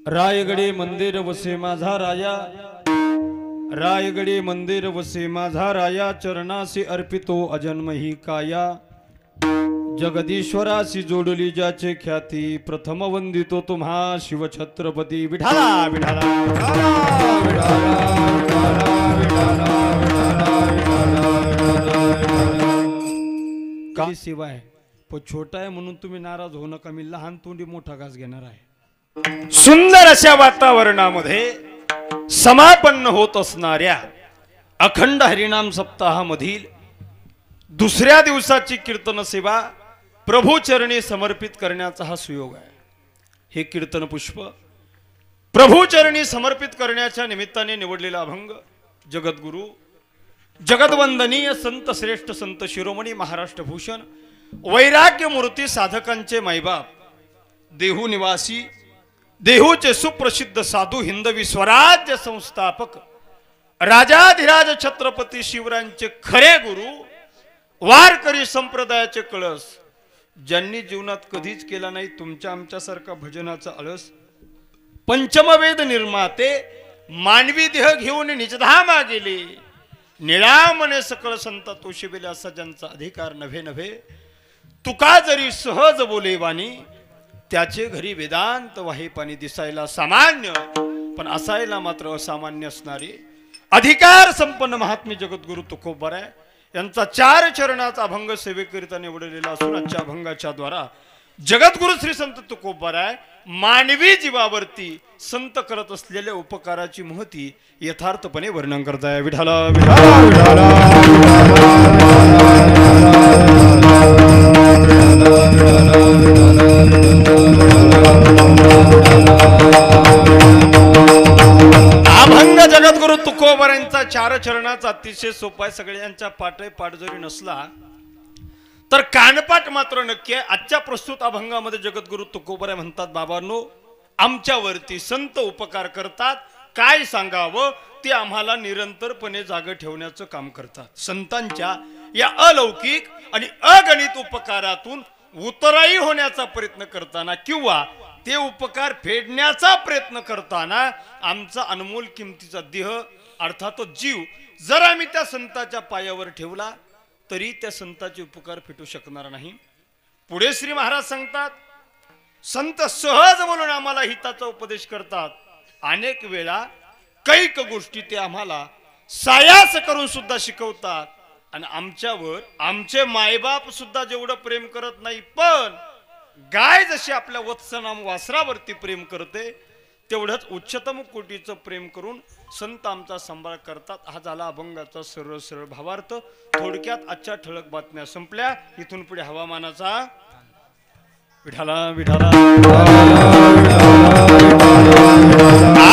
रायगडे मंदिर वसे माझा राया, रायगडे मंदिर वसे माझा राया, चरणासी अर्पितो अजन्म ही काया। जगदीश्वराशी जोडली ज्याचे ख्याती, प्रथम वंदितो तुम्हा शिवछत्रपती विठाला विठाला काही शिवाय पण छोटा आहे म्हणून तुम्ही नाराज होऊ नका, मी लहान तोंडी मोठा घास घेणार आहे। सुंदर अशा वातावरणामध्ये समापन्न होत असणाऱ्या अखंड हरिनाम सप्ताहामधील दुसऱ्या दिवसाची कीर्तन सेवा प्रभू चरणी समर्पित करण्याचा हा सुयोग आहे। हे कीर्तन पुष्प प्रभू चरणी समर्पित करण्याच्या निमित्ताने निवडलेला अभंग जगद्गुरु जगदवंदनीय संत श्रेष्ठ संत शिरोमणी महाराष्ट्र भूषण वैराग्य मूर्ती साधकांचे मायबाप देहू निवासी देहूचे सुप्रसिद्ध साधू हिंदवी स्वराज्य संस्थापक राजाधिराज छत्रपती शिवरायांचे खरे गुरु वारकरी संप्रदायाचे कळस, ज्यांनी जीवनात कधीच केला नाही तुमच्या आमच्यासारखा भजनाचा अलस, पंचमवेद निर्माते मानवी देह घेऊन निजधामा गेले, निळामने सकळ संत तोशिबेले असा ज्यांचा अधिकार नव्हे नव्हे, तुका जरी सहज बोले वाणी त्याचे घरी वेदांत वाहे पाणी, दिसायला सामान्य पण असायला मात्र असामान्य असणारे अधिकार संपन्न महात्मे जगद्गुरु तुकोबाराय यांचा 4 चरणाचा अभंग सेवेकरिता निवडलेला असून आजच्या अभंगाच्या द्वारा जगद्गुरु श्री संत तुकोबाराय मानवी जीवावरती संत करत असलेल्या उपकाराची महती यथार्थपणे वर्णन करताय। विठाला विठाला विठाला अभंग जगद्गुरु तुकोबारांचा 4 चरणाचा अतिशय सोपा आहे। सगळ्यांच्या पाठ जरी नसला तर कानपाठ मात्र नक्की आहे। आजच्या प्रस्तुत अभंगामध्ये जगद्गुरु तुकोबाराय म्हणतात, बाबांनो आमच्यावरती संत उपकार करतात, काय सांगावं ते आम्हाला निरंतरपणे जागे ठेवण्याचं काम करतात। संतांच्या या अलौकिक आणि अगणित उपकारातून उतराई होण्याचा प्रयत्न करताना किंवा ते उपकार फेडण्याचा प्रयत्न करताना आमचा अनमोल किमतीचा देह अर्थात जीव जर आम्ही त्या संताच्या पायावर ठेवला तरी त्या संताचे उपकार फेटू शकणार नाही। पुढे श्री महाराज सांगतात, संत सहज बोलून आम्हाला हिताचा उपदेश करतात, अनेक वेळा कैक गोष्टी ते आम्हाला सायास करून सुद्धा शिकवतात आणि आमच्यावर आमचे मायबाप सुद्धा जेवढं प्रेम करत नाही पण गाय जशी आपल्या वत्सनाम वासरावरती प्रेम करते तेवढंच उच्चतम कोटीचं प्रेम करून संत आमचा सांभाळ करतात। हा झाला अभंगाचा सरळ सरळ भावार्थ। थोडक्यात आजच्या ठळक बातम्या संपल्या, इथून पुढे हवामानाचा विठाला विठाला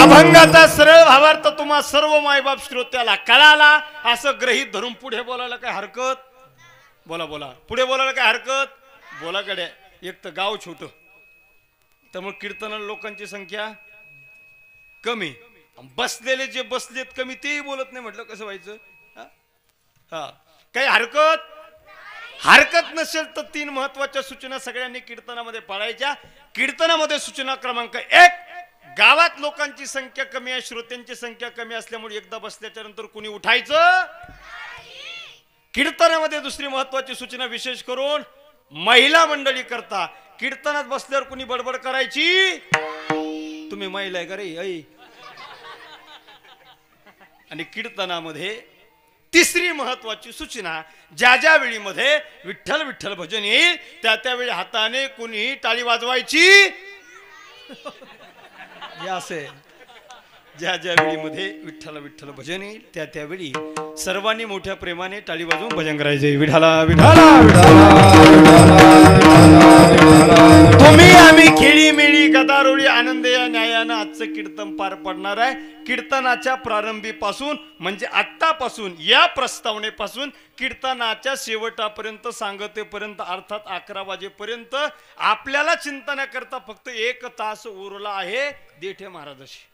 अभंगाचा सरळ भावार्थ तुम्हा सर्व मायबाप श्रोत्याला कळाला असं गृहीत धरून पुढे बोलायला काय हरकत? बोला बोला, पुढे बोलायला काय हरकत? बोला गड्या। एक तर गाव छोट त्यामुळे कीर्तनाला लोकांची संख्या कमी, बसलेले जे बसलेत कमी तेही बोलत नाही, म्हटलं कसं व्हायचं? हा काही हरकत नसेल तर 3 महत्वाच्या सूचना सगळ्यांनी कीर्तनामध्ये पाळायच्या। कीर्तनामध्ये सूचना क्रमांक 1, गावात लोकांची संख्या कमी आहे, श्रोत्यांची संख्या कमी असल्यामुळे एकदा बसल्याच्या नंतर कुणी उठायचं कीर्तनामध्ये। दुसरी महत्वाची सूचना विशेष करून महिला मंडळी करता, कीर्तनात बसल्यावर कुणी बडबड करायची, तुम्ही महिला आहे का रे ऐ? आणि कीर्तनामध्ये तिसरी महत्वाची सूचना, ज्या वेळीमध्ये विठ्ठल विठ्ठल भजन येईल त्यावेळी हाताने कुणी टाळी वाजवायची असे, ज्या वेळीमध्ये विठ्ठल विठ्ठल भजन येईल त्यावेळी सर्वांनी मोठ्या प्रेमाने टाळी वाजवून भजन करायचे। विठाला विठाला तुम्ही आम्ही खेळी मेळी गदारोळी आनंद या न्यायानं आजचं कीर्तन पार पडणार आहे। कीर्तनाच्या प्रारंभीपासून म्हणजे आत्तापासून या प्रस्तावनेपासून कीर्तनाच्या शेवटापर्यंत सांगतेपर्यंत अर्थात 11 वाजेपर्यंत आपल्याला चिंतन करता फक्त 1 तास उरला आहे देठे महाराजाशी।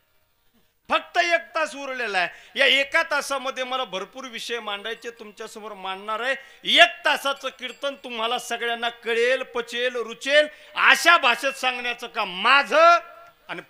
फक्त 1 तास उरलेला आहे। या 1 तासामध्ये मला भरपूर विषय मांडायचे तुमच्या समोर मांडणार आहे। 1 तासाचं कीर्तन तुम्हाला सगळ्यांना कळेल, पचेल, रुचेल अशा भाषेत सांगण्याचं काम माझं आणि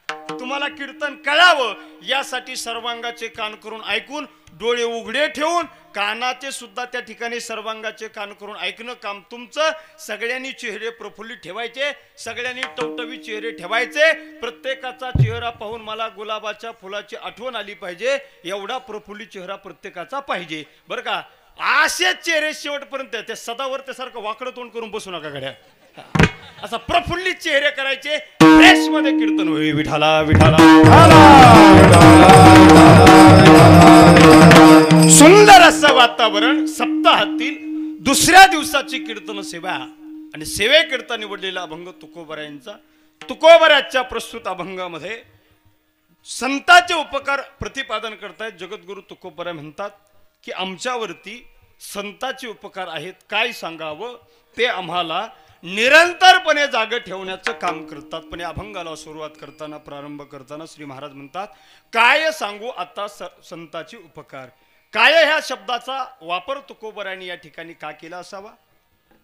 तुम्हाला कीर्तन कळावं यासाठी सर्वांगाचे कान करून ऐकून, डोळे उघडे ठेवून कानाचे सुद्धा त्या ठिकाणी सर्वांगाचे कान करून ऐकणं काम तुमचं. सगळ्यांनी चेहरे प्रफुल्लित ठेवायचे, सगळ्यांनी टवटवी चेहरे ठेवायचे. प्रत्येकाचा चेहरा पाहून मला गुलाबाच्या फुलाची आठवण आली पाहिजे, एवढा प्रफुल्लित चेहरा प्रत्येकाचा पाहिजे बरं का. असेच चेहरे शेवटपर्यंत, त्या सदावर त्यासारखं वाकडं तोंड करून बसू नका घड्या. असा प्रफुल्लित चेहरे करायचे, फ्रेश मध्ये कीर्तन होईल. विठाला विठाला. सुंदर असं वातावरण. सप्ताहातील दुसऱ्या दिवसाची कीर्तन सेवा आणि सेवेकरता निवडलेला अभंग तुकोबरायांचा. तुकोबराच्या प्रस्तुत अभंगामध्ये संतांचे उपकार प्रतिपादन करतायत. जगद्गुरु तुकोबराय म्हणतात की आमच्यावरती संतांचे उपकार आहेत, काय सांगावं ते आम्हाला निरंतरपणे जागे ठेवण्याचं काम करतात. पण या अभंगाला सुरुवात करताना, प्रारंभ करताना श्री महाराज म्हणतात, काय सांगू आता संतांचे उपकार. काय ह्या शब्दाचा वापर तुकोबरायांनी या ठिकाणी का केला असावा.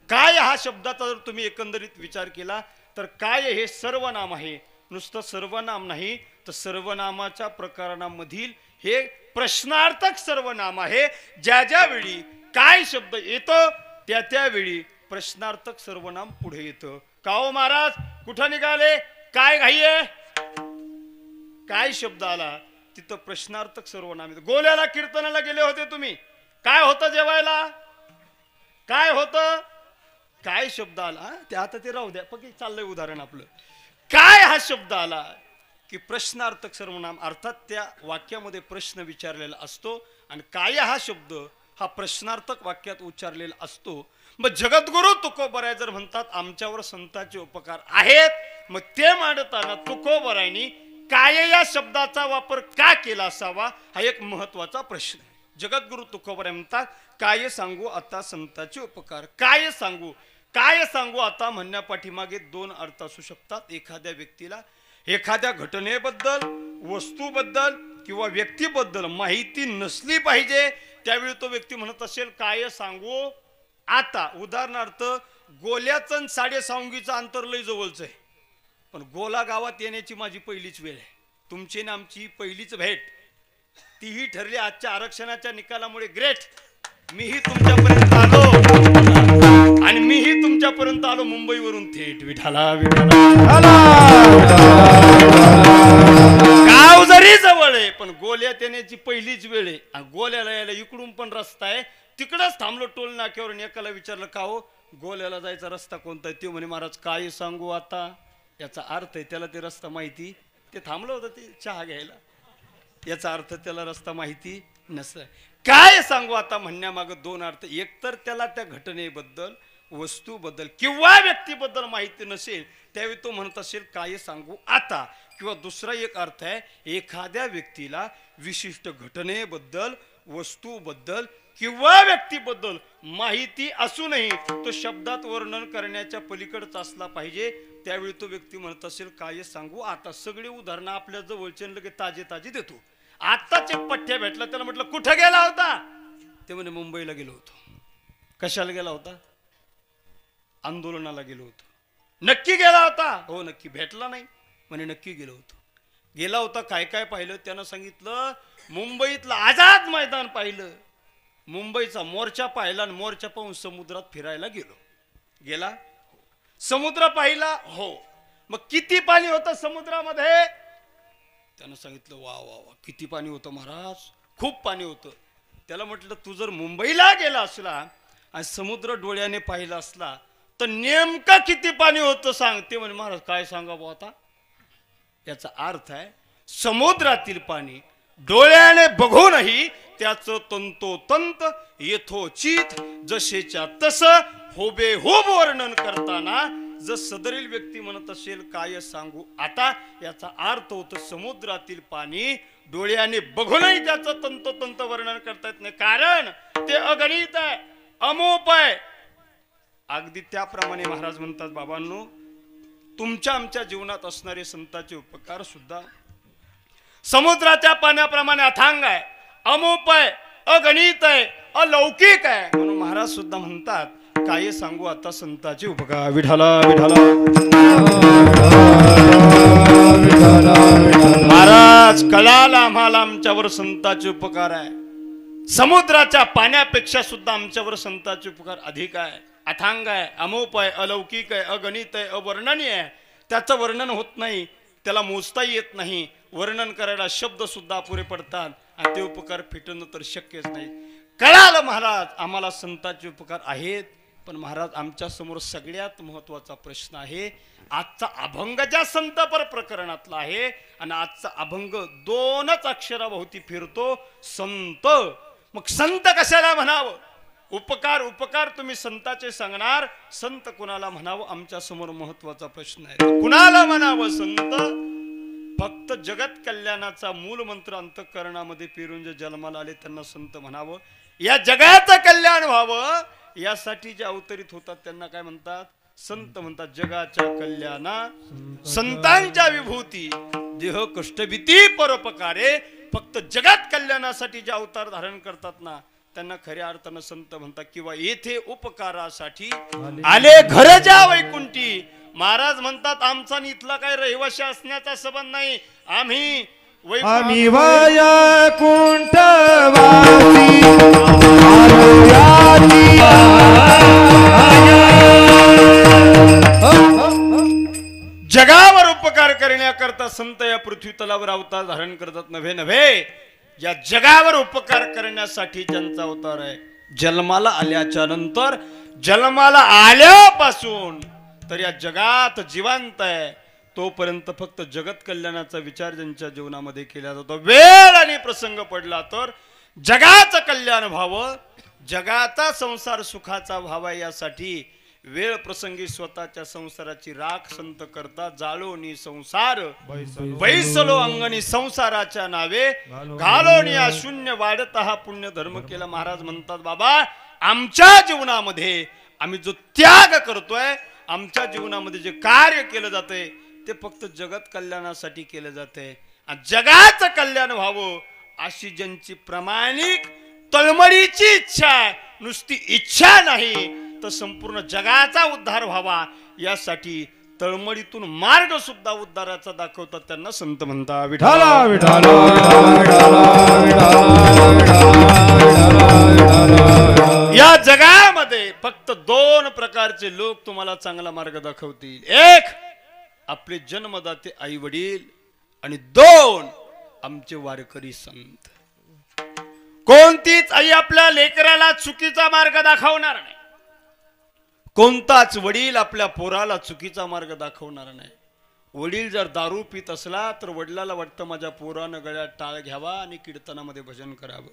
काय हा शब्दाचा जर तुम्ही एकंदरीत विचार केला तर काय हे सर्वनाम आहे. नुसतं सर्वनाम नाही तर सर्वनामाच्या प्रकारांमधील हे प्रश्नार्थक सर्वनाम आहे. ज्या ज्या वेळी काय शब्द येतो त्या त्यावेळी प्रश्नार्थक सर्वनाम पुढे येतं. का हो महाराज कुठं निघाले, काय घाई आहे, काय शब्द आला तिथं प्रश्नार्थक सर्वनाम येतं. गोल्याला कीर्तनाला गेले होते तुम्ही, काय होतं जेवायला, काय होतं, काय शब्द आला ते आता ते राहू द्या, फक्त चाललंय उदाहरण आपलं. काय हा शब्द आला की प्रश्नार्थक सर्वनाम, अर्थात त्या वाक्यामध्ये प्रश्न विचारलेला असतो आणि काय हा शब्द हा प्रश्नार्थक वाक्यात उच्चारलेला असतो. मग जगद्गुरु तुकोबराय जर म्हणतात आमच्यावर संतांचे उपकार आहेत, मग ते मांडताना तुकोबरायांनी काय या शब्दाचा वापर का केला असावा हा एक महत्वाचा प्रश्न आहे. जगद्गुरु तुकोबराय म्हणतात काय सांगू आता संतांचे उपकार. काय सांगू, काय सांगू आता म्हणण्यापाठीमागे दोन अर्थ असू शकतात. एखाद्या व्यक्तीला एखाद्या घटनेबद्दल, वस्तूबद्दल किंवा व्यक्तीबद्दल माहिती नसली पाहिजे, त्यावेळी तो व्यक्ती म्हणत असेल काय सांगू आता. उदाहरणार्थ गोल्याचं आणि साडेसावंगीचं अंतर लय जवळच आहे, पण गोला गावात येण्याची माझी पहिलीच वेळ आहे, तुमची ना आमची पहिलीच भेट, तीही ठरली आजच्या आरक्षणाच्या निकालामुळे. ग्रेट. मीही तुमच्यापर्यंत आलो आणि मीही तुमच्यापर्यंत आलो मुंबईवरून थेट. विठाला विठाला. गाव जरी जवळ आहे पण गोल्यात येण्याची पहिलीच वेळ आहे. गोल्याला यायला इकडून पण रस्ता आहे, तिकडच थांबलो टोल नाक्यावर. एकाला विचारलं का हो गोल्याला जायचा रस्ता कोणता आहे, ते म्हणे महाराज काय सांगू आता. याचा अर्थ आहे त्याला ते रस्ता माहिती, ते थांबलं होतं ते चहा घ्यायला, याचा अर्थ त्याला रस्ता माहिती नसतं. काय सांगू आता म्हणण्यामागं दोन अर्थ. एक तर त्याला त्या घटनेबद्दल, वस्तूबद्दल किंवा व्यक्तीबद्दल माहिती नसेल, त्यावेळी तो म्हणत असेल काय सांगू आता. किंवा दुसरा एक अर्थ आहे एखाद्या व्यक्तीला विशिष्ट घटनेबद्दल, वस्तूबद्दल किंवा व्यक्तीबद्दल माहिती असूनही तो शब्दात वर्णन करण्याच्या पलीकडचा असला पाहिजे, त्यावेळी तो व्यक्ती म्हणत असेल काय सांगू आता. सगळे उदाहरणं आपल्या जवळचे लगेच ताजे ताजे देतो. आत्ताच एक पठ्ठ्या भेटला, त्याला म्हटलं कुठं गेला होता, ते म्हणे मुंबईला गेलो होतो. कशाला गेला होता, आंदोलनाला गेलो होतो. नक्की गेला होता, हो नक्की. भेटला नाही म्हणे नक्की गेलो होतो. गेला होता, काय काय पाहिलं त्यानं सांगितलं. मुंबईतलं आझाद मैदान पाहिलं, मुंबईचा मोर्चा पाहिला आणि मोर्चा पाहून समुद्रात फिरायला गेलो. गेला, समुद्र पाहिला, हो. मग किती पाणी होतं समुद्रामध्ये, त्यानं सांगितलं वा वा वा किती पाणी होतं महाराज, खूप पाणी होतं. त्याला म्हटलं तू जर मुंबईला गेला असला आणि समुद्र डोळ्याने पाहिला असला तर नेमकं किती पाणी होतं सांग. ते म्हणे महाराज काय सांगावं आता. याचा अर्थ आहे समुद्रातील पाणी डोळ्याने बघूनही त्याचं तंतोतंत यथोचित जसेच्या तसं हुबेहूब वर्णन करताना जर सदरील व्यक्ती म्हणत असेल काय सांगू आता, याचा अर्थ होतो समुद्रातील पाणी डोळ्याने बघूनही त्याचं तंतोतंत वर्णन करता येत नाही, कारण ते अगणित आहे, अमोप आहे. अगदी त्याप्रमाणे महाराज म्हणतात बाबांनो, तुमच्या आमच्या जीवनात असणारे संतांचे उपकार सुद्धा समुद्राच्या पाण्याप्रमाणे अथांग आहे, अमोप आहे, अगणित आहे, अलौकिक आहे. म्हणून महाराज सुद्धा म्हणतात काय सांगू आता संतांचे उपकार. विठाला विठाला. तुम्हाला आमच्यावर संतांचे उपकार आहे. समुद्राच्या पाण्यापेक्षा सुद्धा आमच्यावर संतांचे उपकार अधिक आहे, अथांग आहे, अमोप आहे, अलौकिक आहे, अगणित आहे, अवर्णनीय आहे. त्याचं वर्णन होत नाही, त्याला मोजता येत नाही. वर्णन करायला शब्द सुद्धा पुरे पडतात आणि ते उपकार फिटणं तर शक्यच नाही. कळालं महाराज, आम्हाला संतांचे उपकार आहेत. पण महाराज, आमच्या समोर सगळ्यात महत्वाचा प्रश्न आहे. आजचा अभंग ज्या संतपर प्रकरणातला आहे आणि आजचा अभंग दोनच अक्षराभोवती फिरतो, संत. मग संत कशाला म्हणावं? उपकार उपकार तुम्ही संताचे सांगणार, संत कुणाला म्हणावं आमच्या समोर महत्वाचा प्रश्न आहे. कुणाला म्हणावं संत? फक्त जगत कल्याणाचा मूल मंत्र अंतःकरणामध्ये पेरून जे जन्माला आले त्यांना संत म्हणावं. या जगाचं कल्याण व्हावं यासाठी जे अवतरित होतात त्यांना काय म्हणतात? संत म्हणतात. जगाच्या कल्याणा संतांच्या विभूती देह कष्टभीती परोपकारे. फक्त जगात कल्याणासाठी जे अवतार धारण करतात ना त्यांना खऱ्या अर्थानं संत म्हणतात. किंवा येथे उपकारासाठी आले घर ज्या वैकुंठी. महाराज म्हणतात आमचा आणि इथला काय रहिवाशी असण्याचा संबंध नाही. आम्ही वैकुंठ जगावर उपकार करण्याकरता संत या पृथ्वी तलावर अवतार धारण करतात. नव्हे नव्हे, या जगावर उपकार करण्यासाठी ज्यांचा अवतार आहे, जन्माला आल्याच्या नंतर, जन्माला आल्यापासून तर या जगात जिवंत आहे तोपर्यंत फक्त जगत कल्याणाचा विचार ज्यांच्या जीवनामध्ये केला जातो. वेळ आणि प्रसंग पडला तर जगाचं कल्याण व्हावं, जगाचा संसार सुखाचा व्हावा यासाठी वेळ प्रसंगी स्वतःच्या संसाराची राख संत करतात. जाळोनी संसार बैसलो अंगणी संसाराच्या नावे घालोनी शून्य वाढत हा पुण्य धर्म केला. महाराज म्हणतात बाबा, आमच्या जीवनामध्ये आम्ही जो त्याग करतोय, आमच्या जीवनामध्ये जे कार्य केलं जातंय ते फक्त जगत कल्याणासाठी केलं जातंय. आणि जगाचं कल्याण व्हावं अशी ज्यांची प्रामाणिक तळमळीची इच्छा आहे, नुसती इच्छा नाही तर संपूर्ण जगाचा उद्धार व्हावा यासाठी तळमळीतून मार्ग सुद्धा उद्धाराचा दाखवतात, त्यांना संत म्हणतात. विठाला विठाला या जगामध्ये फक्त दोन प्रकारचे लोक तुम्हाला चांगला मार्ग दाखवतील. एक आपले जन्मदाते आई वडील आणि दोन आमचे वारकरी संत. कोणतीच आई आपल्या लेकराला चुकीचा मार्ग दाखवणार नाही. कोणताच वडील आपल्या पोराला चुकीचा मार्ग दाखवणार नाही. वडील जर दारू पित असला तर वडिलाला वाटतं माझ्या पोरानं गळ्यात टाळ घ्यावा आणि कीर्तनामध्ये भजन करावं.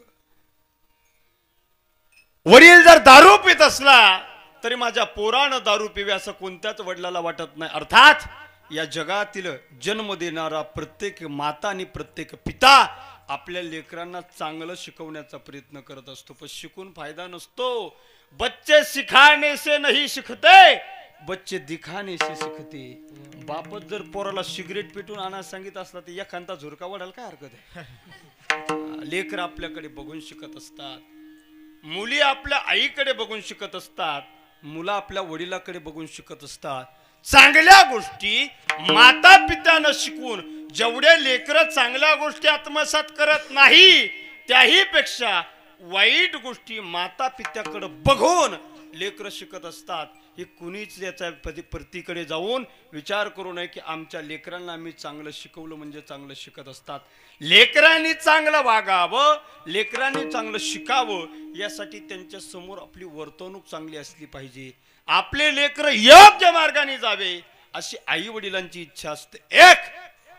वडील जर दारू पित असला तरी माझ्या पोरानं दारू पिवे असं कोणत्याच वडिलाला वाटत नाही. अर्थात या जगातील जन्म देणारा प्रत्येक माता आणि प्रत्येक पिता आपल्या लेकरांना चांगलं शिकवण्याचा प्रयत्न करत असतो, पण शिकून फायदा नसतो. बच्चे सिखाने से नहीं शिकते, बच्चे दिखाने से शिकते. बापच जर पोराला सिगरेट पिटून आणायला सांगितलं असला तर एखादा झुरका वाढायला काय हरकत आहे? लेकर आपल्याकडे बघून शिकत असतात, मुली आपल्या आईकडे बघून शिकत असतात, मुलं आपल्या वडिलाकडे बघून शिकत असतात. चांगल्या गोष्टी माता पित्यानं शिकून जेवढे लेकरं चांगल्या गोष्टी आत्मसात करत नाही त्याही पेक्षा वाईट गोष्टी माता पित्याकडे बघून लेकरं शिकत असतात. हे कुणीच याच्या प्रतीकडे जाऊन विचार करू नये की आमच्या लेकरांना आम्ही चांगलं शिकवलं म्हणजे चांगलं शिकत असतात. लेकरांनी चांगलं वागावं, लेकरांनी चांगलं शिकावं यासाठी त्यांच्या समोर आपली वर्तणूक चांगली असली पाहिजे. आपले लेकर योग्य मार्गाने जावे अशी आई वडिलांची इच्छा असते एक,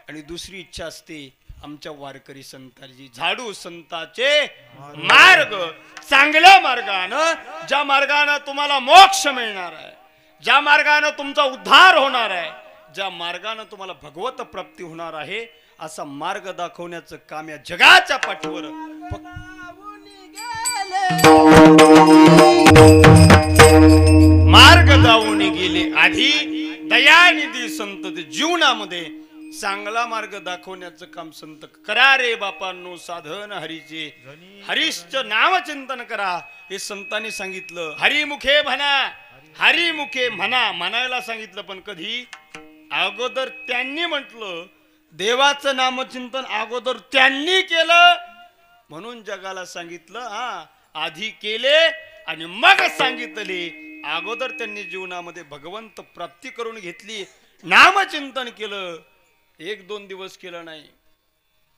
आणि दुसरी इच्छा असते आमच्या वारकरी संतांची. झाडू संताचे मार्ग, चांगल्या मार्गानं, ज्या मार्गानं तुम्हाला मोक्ष मिळणार आहे, ज्या मार्गानं तुमचा उद्धार होणार आहे, ज्या मार्गानं तुम्हाला भगवत प्राप्ती होणार आहे असा मार्ग दाखवण्याचं काम या जगाच्या पाठीवर मार्ग जाऊन गेले. आधी दयानिधी संत जीवनामध्ये चांगला मार्ग दाखवण्याचं काम संत करा रे बापांनो. साधन हरीचे, हरीचं नाव चिंतन करा हे संतांनी सांगितलं. हरिमुखे म्हणा, हरिमुखे म्हणा, म्हणायला सांगितलं. पण कधी अगोदर त्यांनी म्हटलं देवाचं नामचिंतन अगोदर त्यांनी केलं म्हणून जगाला सांगितलं. आधी केले आणि मग सांगितले. अगोदर त्यांनी जीवनामध्ये भगवंत प्राप्ती करून घेतली, नामचिंतन केलं. 1-2 दिवस केलं नाही,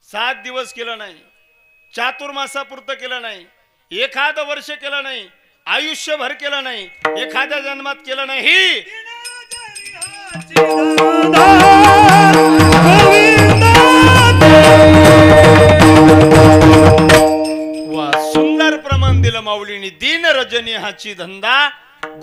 7 दिवस केलं नाही, चातुर्मासापुरतं केलं नाही, एखादं वर्ष केलं नाही, आयुष्यभर केलं नाही, एखाद्या जन्मात केलं नाही. वा सुंदर प्रमाण दिलं माऊलीनी. दिन रजनी हाची धंदा,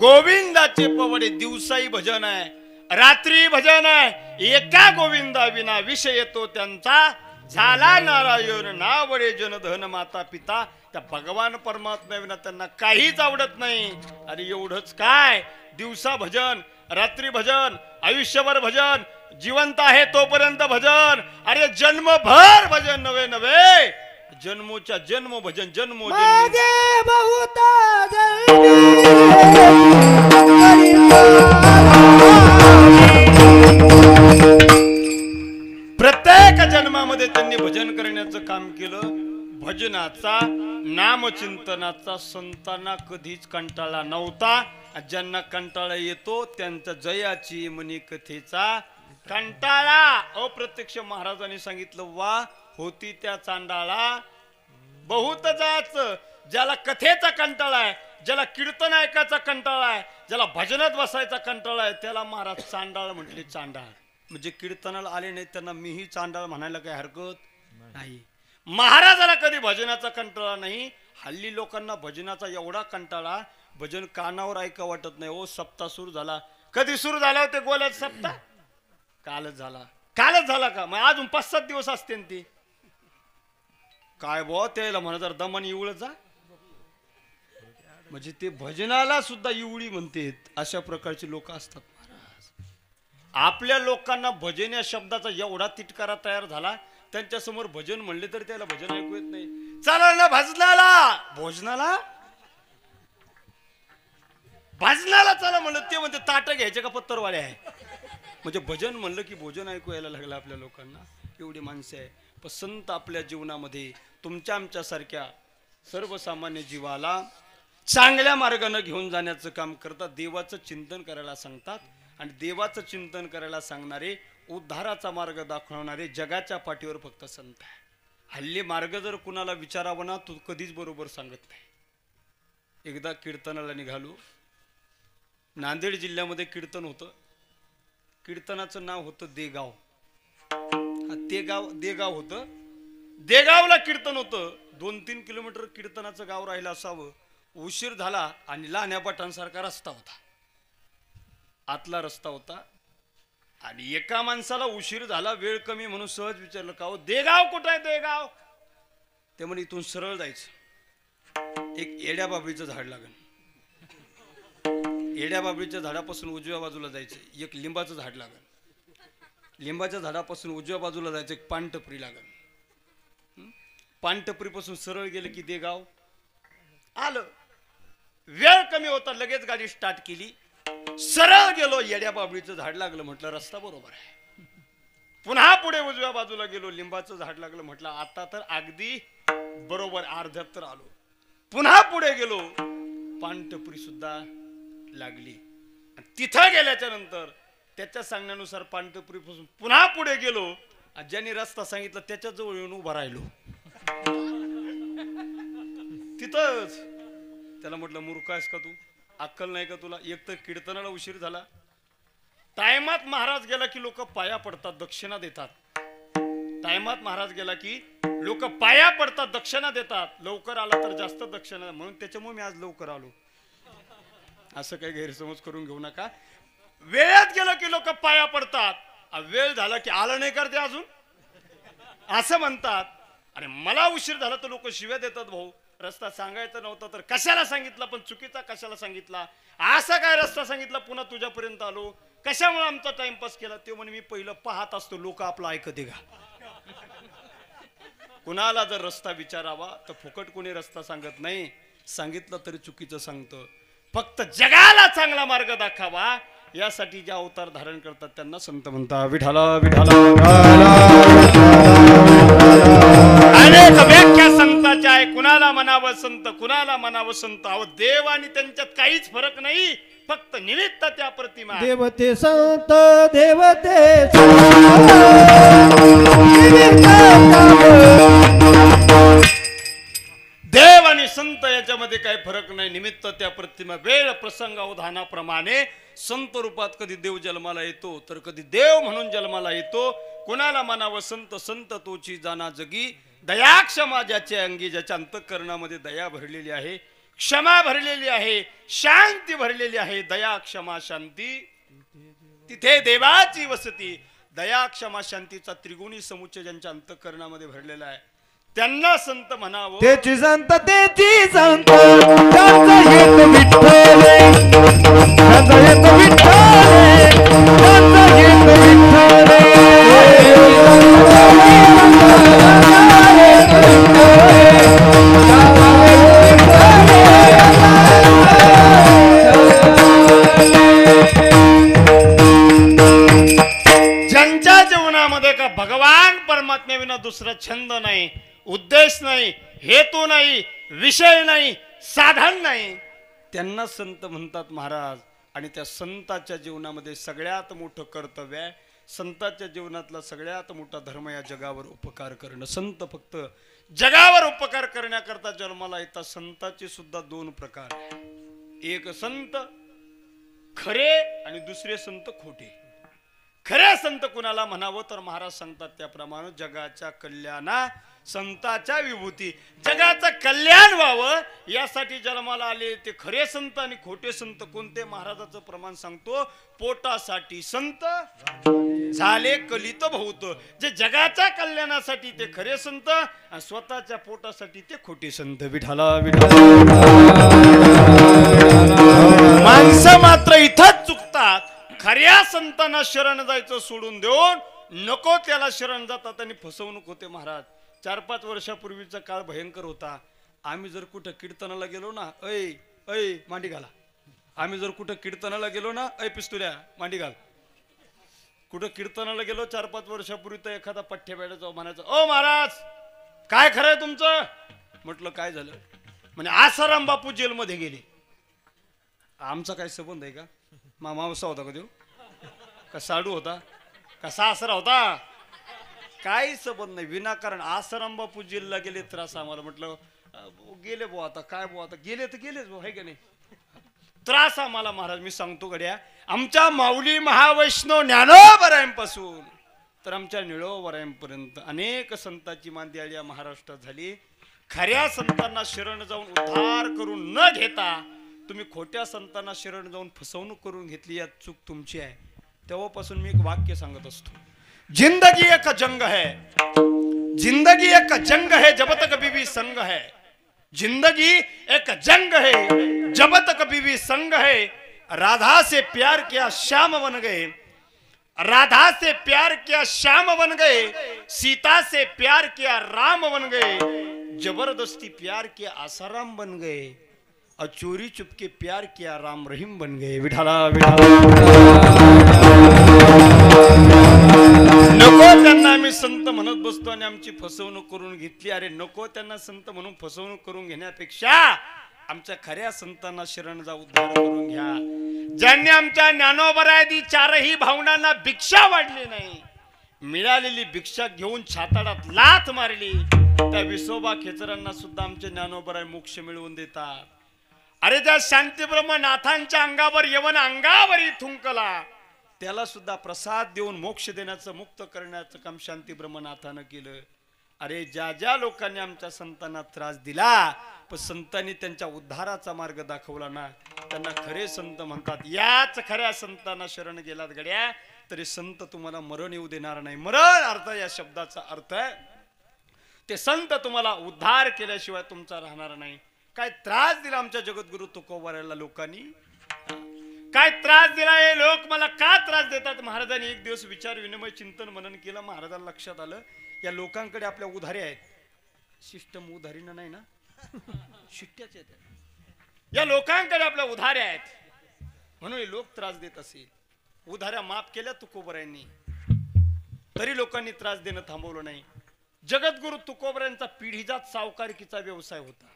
गोविंदाचे पवडे. दिवसाही भजन आहे, रात्री भजन आहे. एका गोविंदा विना विषय येतो त्यांचा, झाला नारायण नावडे जनधन माता पिता. त्या भगवान परमात्मा विना त्यांना काहीच आवडत नाही. अरे एवढंच काय, दिवसा भजन, रात्री भजन, आयुष्यभर भजन, जिवंत आहे तोपर्यंत भजन. अरे जन्मभर भजन नवे नवे, जन्मोच्या जन्म भजन, जन्मो प्रत्येक जन्मामध्ये त्यांनी भजन करण्याचं काम केलं. भजनाचा, नामचिंतनाचा संतांना कधीच कंटाळा नव्हता. ज्यांना कंटाळा येतो त्यांचा जयाची मनी कथेचा कंटाळा. अप्रत्यक्ष महाराजांनी सांगितलं, वा होती त्या चांडाळा बहुत जाच. ज्याला कथेचा कंटाळा आहे, ज्याला कीर्तन ऐकायचा कंटाळा आहे, ज्याला भजनात बसायचा कंटाळा आहे, त्याला महाराज चांडाळ म्हटले. चांडाळ म्हणजे कीर्तनाला आले नाही त्यांना मीही चांडाळ म्हणायला काही हरकत नाही. महाराजाला कधी भजनाचा कंटाळा नाही. हल्ली लोकांना भजनाचा एवढा कंटाळा, भजन कानावर ऐका वाटत नाही. ओ सप्ताह सुरू झाला, कधी सुरू झाला होते गोल्यात सप्ताह? कालच झाला. कालच झाला का? मग अजून 5-7 दिवस असते ती. काय बो त्याला म्हणा जर दमन इवळ जा, म्हणजे ते भजनाला सुद्धा इवळी म्हणते. अशा प्रकारचे लोक असतात महाराज. आपल्या लोकांना भजन या शब्दाचा एवढा तिटकारा तयार झाला, त्यांच्या समोर भजन म्हणले तर त्याला भजन ऐकू येत नाही. चला ना भजनाला, भोजनाला, भजनाला चला म्हणलं ते म्हणते ताट घ्यायचे का पत्तरवाळे आहे. म्हणजे भजन म्हणलं की भोजन ऐकू यायला लागलं आपल्या लोकांना. एवढी माणसं आहे. पण संत आपल्या जीवनामध्ये तुमच्या आमच्यासारख्या सर्वसामान्य जीवाला चांगल्या मार्गाने घेऊन जाण्याचं काम करतात. देवाचं चिंतन करायला सांगतात आणि देवाचं चिंतन करायला सांगणारे, उद्धाराचा मार्ग दाखवणारे जगाच्या पाठीवर फक्त संत आहे. हल्ली मार्ग जर कुणाला विचारावं ना, तो कधीच बरोबर सांगत नाही. एकदा कीर्तनाला निघालो. नांदेड जिल्ह्यामध्ये कीर्तन होतं. कीर्तनाचं नाव होतं देगाव. देगाव होतं. देगावला कीर्तन होतं. 2-3 किलोमीटर कीर्तनाचं गाव राहिलं असावं. उशीर झाला आणि लहान्या बटांसारखा रस्ता होता, आतला रस्ता होता. आणि एका माणसाला उशीर झाला, वेळ कमी म्हणून सहज विचारलं, का हो देगाव कुठं आहे? देगाव. ते म्हणे इथून सरळ जायचं, एक येड्या बाबळीचं झाड लागेल. येड्या बाबळीच्या झाडापासून उजव्या बाजूला जायचं, एक लिंबाचं झाड लागेल. लिंबाच्या झाडापासून उजव्या बाजूला जायचं, एक पानटपरी लागेल. पानटपरीपासून सरळ गेलं की देगाव आलं. वेळ कमी होता, लगेच गाडी स्टार्ट केली, सरळ गेलो. येड्या बाबळीचं झाड लागलं, म्हटलं रस्ता बरोबर आहे. पुन्हा पुढे उजव्या बाजूला गेलो, लिंबाचं झाड लागलं, म्हटलं आता तर अगदी बरोबर, अर्ध्यात तर आलो. पुन्हा पुढे गेलो, पानटपरी सुद्धा लागली. तिथं गेल्याच्या नंतर त्याच्या सांगण्यानुसार पानटपरीपासून पुन्हा पुढे गेलो. ज्यांनी रस्ता सांगितला त्याच्या जवळ येऊन उभा राहिलो. तिथंच त्याला म्हटलं, मूर्ख आहेस का तू? अक्कल नाही का तुला? एक तर कीर्तनाला उशीर झाला, टायमात महाराज गेला की लोक पाया पडतात, दक्षिणा देतात. टायमात महाराज गेला की लोक पाया पडतात, दक्षिणा देतात. लवकर आला तर जास्त दक्षिणा, म्हणून त्याच्यामुळे मी आज लवकर आलो. असं काही गैरसमज करून घेऊ नका. वेळात गेलं की लोक पाया पडतात, वेळ झाला की आलं नाही करते अजून असं म्हणतात. आणि मला उशीर झाला तर लोक शिव्या देतात, भाऊ रस्ता सांगायचा नव्हता तर कशाला सांगितला, पण चुकीचा कशाला सांगितला, असा काय रस्ता सांगितला, पुन्हा तुझ्यापर्यंत आलो, कशामुळे आमचा टाइमपास केला. ते म्हणे मी पहिलं पाहत असतो लोक आपलं ऐकते का. कुणाला जर रस्ता विचारावा तर फुकट कोणी रस्ता सांगत नाही, सांगितलं तरी चुकीचं सांगतं. फक्त जगाला चांगला मार्ग दाखवा यासाठी जे अवतार धारण करतात त्यांना संत म्हणतात. विठाला विठाला. अनेक व्याख्या संताच्या आहे. कुणाला म्हणावं संत, कुणाला म्हणावं संत. अहो देव आणि त्यांच्यात काहीच फरक नाही, फक्त निमित्त त्या प्रतिमा. देवते संत देवते देव आणि संत याच्यामध्ये काही फरक नाही, निमित्त त्या प्रतिमा. वेळ प्रसंग अवधानाप्रमाणे संत रूपात कधी देव जन्माला येतो तर कधी देव म्हणून जन्माला येतो. कोणाला म्हणावं संत, संत तोची जाना जगी. दया क्षमा ज्याच्या अंगी, ज्याच्या अंतःकरणामध्ये दया भरलेली आहे, क्षमा भरलेली आहे, शांती भरलेली आहे. दया क्षमा शांती तिथे देवाची वसती. दया क्षमा शांतीचा त्रिगुणी समुच्चय ज्यांच्या अंतःकरणामध्ये भरलेला आहे त्यांना संत म्हणावं. त्याची संत त्यांचा हेत विठ्ठल, त्यांचा हेत विठ्ठल, त्यांचा हेत विठ्ठल. ज्यांच्या जीवनामध्ये का भगवान परमात्म्याविना दुसरा छंद नाही, उद्देश नाही, हेतू नाही, विषय नाही, साधन नाही, त्यांना संत म्हणतात महाराज. आणि त्या संताच्या जीवनामध्ये सगळ्यात मोठं कर्तव्य आहे, संताच्या जीवनातला सगळ्यात मोठा धर्म या जगावर उपकार करणं. संत फक्त जगावर उपकार करण्याकरता जन्माला येतात. संताचे सुद्धा दोन प्रकार, एक संत खरे आणि दुसरे संत खोटे. खरे संत कुणाला म्हणावं तर महाराज सांगतात त्याप्रमाणे जगाच्या कल्याणा संताच्या विभूती. जगाचं कल्याण व्हावं यासाठी जन्माला आले ते खरे संत. आणि खोटे संत कोणते? महाराजाचं प्रमाण सांगतो, पोटासाठी संत झाले कलित बहुत. जे जगाच्या कल्याणासाठी ते खरे संत आणि स्वतःच्या पोटासाठी ते खोटे संत. विठाला विठाला. माणसं मात्र इथंच चुकतात. खऱ्या संतांना शरण जायचं सोडून देऊन नको त्याला शरण जातात आणि फसवणूक होते. महाराज 4-5 वर्षापूर्वीचा काळ भयंकर होता. आम्ही जर कुठं कीर्तनाला गेलो ना, ऐ ऐ मांडी घाला. आम्ही जर कुठं कीर्तनाला गेलो ना, ऐ पिस्तुल्या मांडी घाल. कुठं कीर्तनाला गेलो 4-5 वर्षापूर्वी तर एखादा पठ्ठ्या बेड्याचा म्हणायचा, ओ महाराज काय खरंय तुमचं? म्हटलं काय झालं? म्हणजे आसाराम बापू जेलमध्ये गेले. आमचा काय संबंध आहे का? मामावसा होता का देव? का साडू होता? का सासरा होता? काही संबंध नाही. विनाकारण आसाराम बापू जेलला गेले त्रास आम्हाला. म्हटलं गेले भाऊ, आता काय भाऊ, आता गेले तर गेलेच भाऊ, आहे का नाही? त्रास आम्हाला. महाराज मी सांगतो गड्या, आमच्या माऊली महावैष्णव ज्ञानोबरायांपासून तर आमच्या निळोबरायांपर्यंत अनेक संतांची मांदियाळी या महाराष्ट्रात झाली. खऱ्या संतांना शरण जाऊन उद्धार करून न घेता तुम्ही खोट्या संतांना शरण जाऊन फसवणूक करून घेतली, यात चूक तुमची आहे. तेव्हापासून मी एक वाक्य सांगत असतो, जिंदगी एक जंग है, जिंदगी एक जंग है जब तक बीवी संग है. जिंदगी एक जंग है जब तक बीवी संग है. राधा से प्यार किया श्याम बन गए, राधा से प्यार किया श्याम बन गए, सीता से प्यार किया राम बन गए, जबरदस्ती प्यार किया आसाराम बन गए, और चोरी चुपके प्यार किया राम रहीम बन गए. विठाला विठाला. नको त्यांना आम्ही संत म्हणत बसतो आणि आमची फसवणूक करून घेतली. अरे नको त्यांना संत म्हणून फसवणूक करून घेण्यापेक्षा आमच्या खऱ्या संतांना शरण जा, उद्धार करून घ्या. ज्यांनी आमच्या ज्ञानोबरादी चारही भावनांना भिक्षा वाढली नाही, मिळालेली भिक्षा घेऊन छाताडात लाथ मारली, त्या विसोबा खेचरांना सुद्धा आमचे ज्ञानोबराय मोक्ष मिळवून देतात. अरे त्या शांतीब्रह्मनाथांच्या अंगावर यवन अंगावरी थुंकला, त्याला सुद्धा प्रसाद देऊन मोक्ष देण्याचं, मुक्त करण्याचं काम शांतीब्रह्मनाथानं केलं. अरे ज्या ज्या लोकांनी आमच्या संतांना त्रास दिला, पण संतांनी त्यांच्या उद्धाराचा मार्ग दाखवला ना, त्यांना खरे संत म्हणतात. याच खऱ्या संतांना शरण गेलात गड्या तरी संत तुम्हाला मरण येऊ देणार नाही. मरण अर्थ या शब्दाचा अर्थ आहे ते संत तुम्हाला उद्धार केल्याशिवाय तुमचा राहणार नाही. काय त्रास दिला आमच्या जगद्गुरु तुकोबारायला लोकांनी, काय त्रास दिला. हे लोक मला का त्रास देतात? महाराजांनी एक दिवस विचार विनिमय चिंतन मनन केलं. महाराजांना लक्षात आलं या लोकांकडे आपल्या उधारी आहेत. सिस्टम उधारीनं नाही ना, शिट्ट्याच आहेत. या लोकांकडे आपल्या उधारी आहेत म्हणून हे लोक त्रास देत असेल. उधाऱ्या माफ केल्या तुकोबऱ्यांनी, तरी लोकांनी त्रास देणं थांबवलं नाही. जगद्गुरु तुकोबऱ्यांचा पिढीजात सावकारकीचा व्यवसाय होता.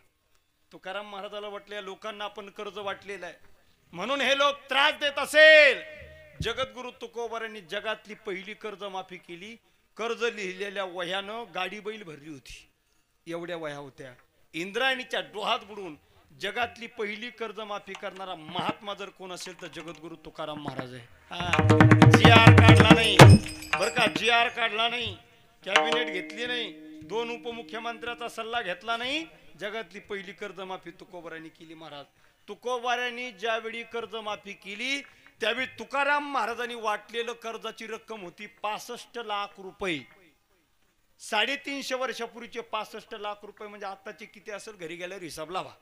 तुकाराम महाराजाला वाटलं या लोकांना आपण कर्ज वाटलेलं आहे म्हणून हे लोक त्रास देत असेल. जगद्गुरु तुकोबऱ्यांनी जगातली पहिली कर्जमाफी केली. कर्ज लिहिलेल्या वह्यानं गाडी बैल भरली होती. एवढ्या वह्या होत्या. इंद्रायणीच्या डोहात बुडून जगातली पहिली कर्जमाफी करणारा महात्मा जर कोण असेल तर जगद्गुरु तुकाराम महाराज आहे. जी आर काढला नाही बर का, जी आर काढला नाही, कॅबिनेट घेतली नाही, 2 उपमुख्यमंत्र्याचा सल्ला घेतला नाही. जगातली पहिली कर्जमाफी तुकोबऱ्यांनी केली महाराज. तुकोबऱ्यांनी ज्यावेळी कर्जमाफी केली त्यावेळी तुकाराम महाराजांनी वाटलेलं कर्जाची रक्कम होती 65 लाख रुपये. 350 वर्षापूर्वीचे 65 लाख रुपये म्हणजे आताचे किती असेल घरी गेल्यावर हिसाब लावा.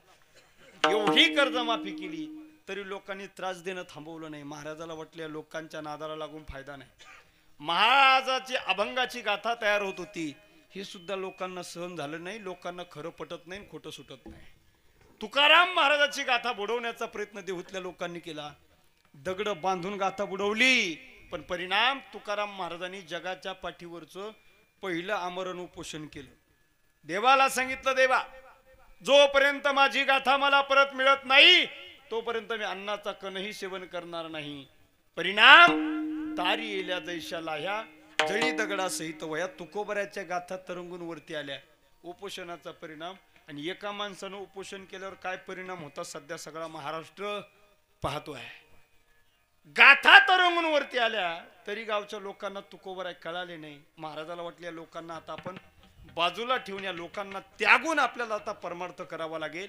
एवढी कर्जमाफी केली तरी लोकांनी त्रास देणं थांबवलं नाही. महाराजाला वाटल्या लोकांच्या नादाला लागून फायदा नाही. महाराजाची अभंगाची गाथा तयार होत होती. हे सुद्धा लोकांना सहन झालं नाही. लोकांना खरं पटत नाही, खोटं सुटत नाही. तुकाराम महाराजाची गाथा बुडवण्याचा प्रयत्न देहूतल्या लोकांनी केला. दगड बांधून गाथा बुडवली, पण परिणाम तुकाराम महाराजांनी जगाच्या पाठीवरचं पहिलं आमरण उपोषण केलं. देवाला सांगितलं, देवा जोपर्यंत माझी गाथा मला परत मिळत नाही तोपर्यंत मी अन्नाचा कणही सेवन करणार नाही. परिणाम तारी येल्या जैशाला ह्या जळी दगडासहित वयात तुकोबऱ्याच्या गाथा तरंगून वरती आल्या. उपोषणाचा परिणाम. आणि एका माणसानं उपोषण केल्यावर काय परिणाम होता सध्या सगळा महाराष्ट्र पाहतोय. गाथा तरंगून वरती आल्या तरी गावच्या लोकांना तुकोबऱ्या कळाले नाही. महाराजाला वाटल्या लोकांना आता आपण बाजूला ठेवून या लोकांना त्यागून आपल्याला आता परमार्थ करावा लागेल.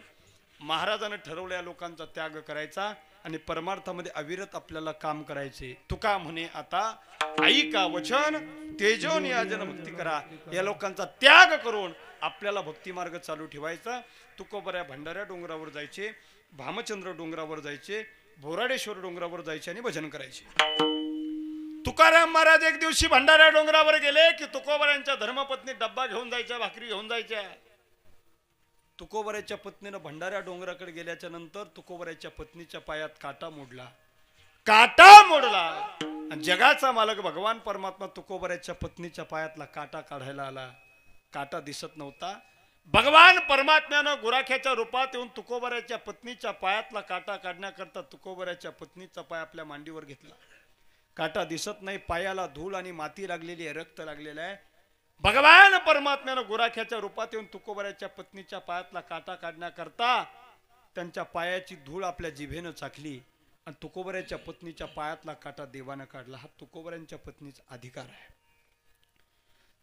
महाराजांनी ठरवलं या लोकांचा त्याग करायचा आणि परमार्थामध्ये अविरत आपल्याला काम करायचे. तुका म्हणे आता ऐका वचन तेजो नियोजन भक्ती करा. या लोकांचा त्याग करून आपल्याला भक्ती मार्ग चालू ठेवायचा. तुकोबऱ्या भंडाऱ्या डोंगरावर जायचे, भामचंद्र डोंगरावर जायचे, बोराडेश्वर डोंगरावर जायचे आणि भजन करायचे. तुकाराम महाराज एक दिवशी भंडाऱ्या डोंगरावर गेले की तुकोबऱ्यांच्या धर्मपत्नी डब्बा घेऊन जायच्या, भाकरी घेऊन जायच्या. तुकोबऱ्याच्या पत्नीनं भंडाऱ्या डोंगराकडे गेल्याच्या नंतर तुकोबऱ्याच्या पत्नीच्या पायात काटा मोडला. आणि जगाचा मालक भगवान परमात्मा तुकोबऱ्याच्या पत्नीच्या पायातला काटा काढायला आला. काटा दिसत नव्हता. भगवान परमात्म्यानं गुराख्याच्या रूपात येऊन तुकोबऱ्याच्या पत्नीच्या पायातला काटा काढण्याकरता तुकोबऱ्याच्या पत्नीचा पाय आपल्या मांडीवर घेतला. काटा दिसत नाही, पायाला धूळ आणि माती लागलेली आहे, रक्त लागलेलं आहे. भगवान परमात्म्यानं गुराख्याच्या रूपात येऊन तुकोबऱ्याच्या पत्नीच्या पायातला काटा काढण्याकरता त्यांच्या पायाची धूळ आपल्या जिभेनं चाखली आणि तुकोबऱ्याच्या पत्नीच्या पायातला काटा देवानं काढला. हा तुकोबऱ्यांच्या पत्नीचा अधिकार आहे.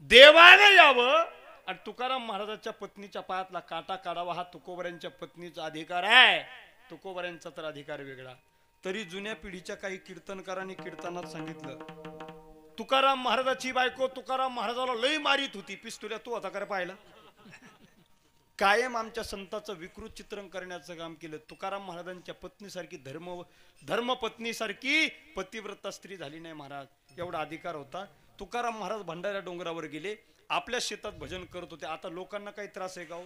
देवाने यावं आणि तुकाराम महाराजाच्या पत्नीच्या पायातला काटा काढावा हा तुकोबऱ्यांच्या पत्नीचा अधिकार आहे. तुकोबऱ्यांचा तर अधिकार वेगळा. तरी जुन्या पिढीच्या काही कीर्तनकारांनी कीर्तनात सांगितलं, तुकाराम महाराजाची बायको तुकाराम महाराजाला लई मारित होती. पिस्तुल्या तू आता कर पाहिला. कायम आमच्या संतांचं विकृत चित्रण करण्याचं काम केलं. तुकाराम महाराजांच्या पत्नीसारखी धर्मपत्नीसारखी पतिव्रता स्त्री झाली नाही महाराज. एवढा अधिकार होता. तुकाराम महाराज भंडाऱ्या डोंगरावर गेले, आपल्या शेतात भजन करत होते. आता लोकांना काही त्रास आहे का?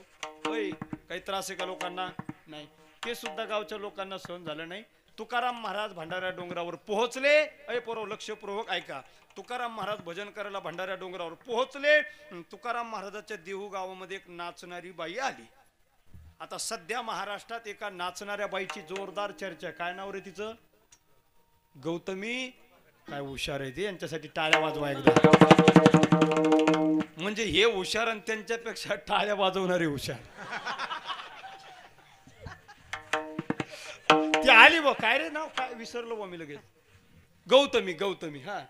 काही त्रास आहे का लोकांना? नाही. ते सुद्धा गावच्या लोकांना सहन झालं नाही. तुकाराम महाराज भंडाऱ्या डोंगरावर पोहोचले. पोरव लक्षपूर्वक ऐका. तुकाराम महाराज भजन करायला भंडाऱ्या डोंगरावर पोहोचले. तुकाराम महाराजाच्या देहू गावामध्ये एक नाचणारी बाई आली. आता सध्या महाराष्ट्रात एका नाचणाऱ्या बाईची जोरदार चर्चा. काय नाव रे तिचं? गौतमी. काय हुशार आहे ते, यांच्यासाठी टाळ्या वाजवा एकदा. म्हणजे हे हुशार आणि त्यांच्यापेक्षा टाळ्या वाजवणारे हुशार. ती आली बा. काय रे नाव? काय विसरलो बा मी लगेच. गौतमी. गौतमी. हा